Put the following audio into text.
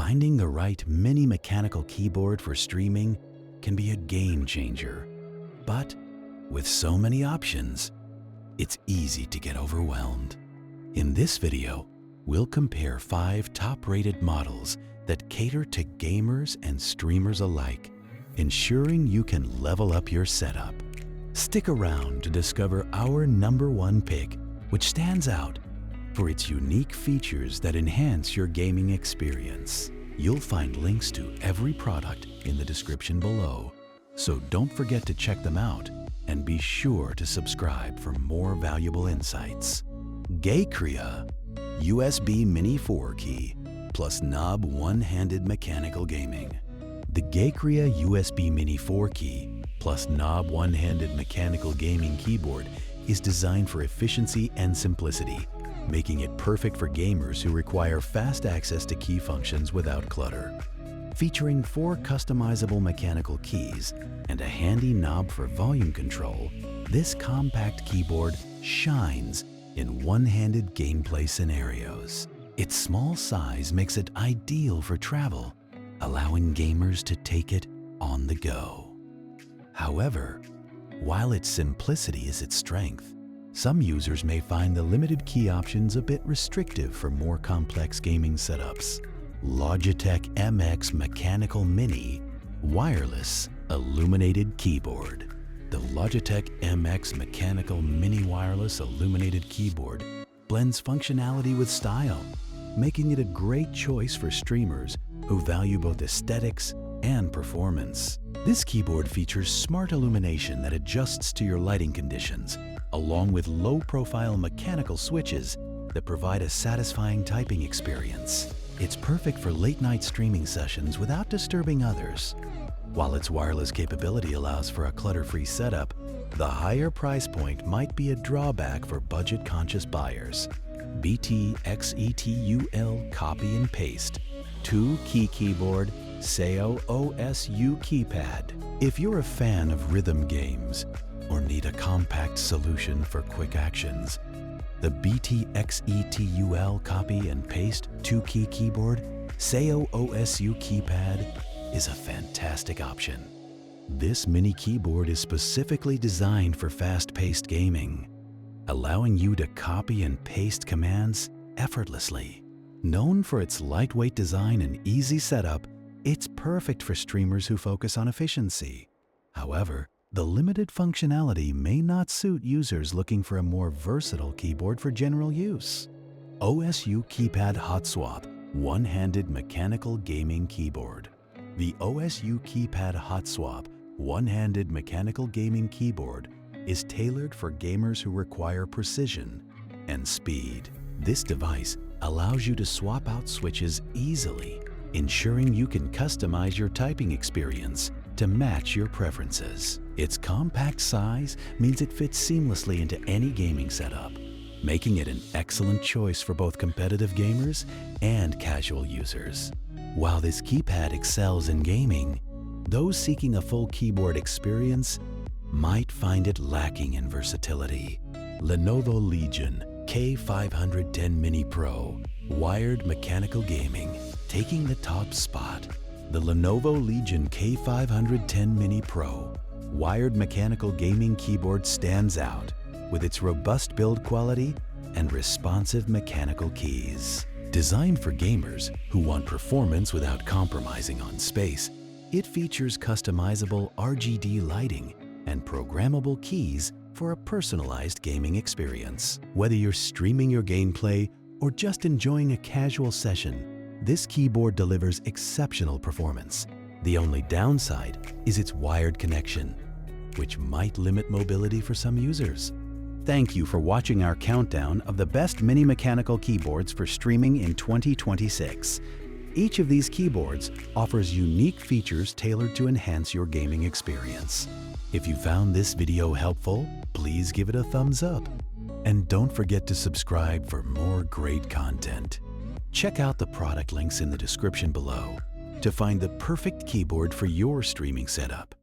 Finding the right mini mechanical keyboard for streaming can be a game changer, but with so many options, it's easy to get overwhelmed. In this video, we'll compare 5 top-rated models that cater to gamers and streamers alike, ensuring you can level up your setup. Stick around to discover our #1 pick, which stands out for its unique features that enhance your gaming experience. You'll find links to every product in the description below, so don't forget to check them out and be sure to subscribe for more valuable insights. GEEKRIA USB Mini 4 Key plus Knob One-Handed Mechanical Gaming. The GEEKRIA USB Mini 4 Key plus Knob One-Handed Mechanical Gaming Keyboard is designed for efficiency and simplicity, making it perfect for gamers who require fast access to key functions without clutter. Featuring 4 customizable mechanical keys and a handy knob for volume control, this compact keyboard shines in one-handed gameplay scenarios. Its small size makes it ideal for travel, allowing gamers to take it on the go. However, while its simplicity is its strength, some users may find the limited key options a bit restrictive for more complex gaming setups. Logitech MX Mechanical Mini Wireless Illuminated Keyboard. The Logitech MX Mechanical Mini Wireless Illuminated Keyboard blends functionality with style, making it a great choice for streamers who value both aesthetics and performance. This keyboard features smart illumination that adjusts to your lighting conditions, along with low-profile mechanical switches that provide a satisfying typing experience. It's perfect for late-night streaming sessions without disturbing others. While its wireless capability allows for a clutter-free setup, the higher price point might be a drawback for budget-conscious buyers. BTXETUEL Copy and Paste 2-Key Keyboard SAYO OSU Keypad. If you're a fan of rhythm games or need a compact solution for quick actions, the BTXETUEL Copy and Paste 2-Key Keyboard SAYO OSU Keypad is a fantastic option. This mini keyboard is specifically designed for fast-paced gaming, allowing you to copy and paste commands effortlessly. Known for its lightweight design and easy setup, it's perfect for streamers who focus on efficiency. However, the limited functionality may not suit users looking for a more versatile keyboard for general use. OSU Keypad HotSwap One-Handed Mechanical Gaming Keyboard. The OSU Keypad HotSwap One-Handed Mechanical Gaming Keyboard is tailored for gamers who require precision and speed. This device allows you to swap out switches easily, ensuring you can customize your typing experience to match your preferences. Its compact size means it fits seamlessly into any gaming setup, making it an excellent choice for both competitive gamers and casual users. While this keypad excels in gaming, those seeking a full keyboard experience might find it lacking in versatility. Lenovo Legion K510 Mini Pro Wired Mechanical Gaming. Taking the top spot, the Lenovo Legion K510 Mini Pro Wired Mechanical Gaming Keyboard stands out with its robust build quality and responsive mechanical keys. Designed for gamers who want performance without compromising on space, it features customizable RGB lighting and programmable keys for a personalized gaming experience. Whether you're streaming your gameplay or just enjoying a casual session, this keyboard delivers exceptional performance. The only downside is its wired connection, which might limit mobility for some users. Thank you for watching our countdown of the best mini mechanical keyboards for streaming in 2026. Each of these keyboards offers unique features tailored to enhance your gaming experience. If you found this video helpful, please give it a thumbs up. And don't forget to subscribe for more great content. Check out the product links in the description below to find the perfect keyboard for your streaming setup.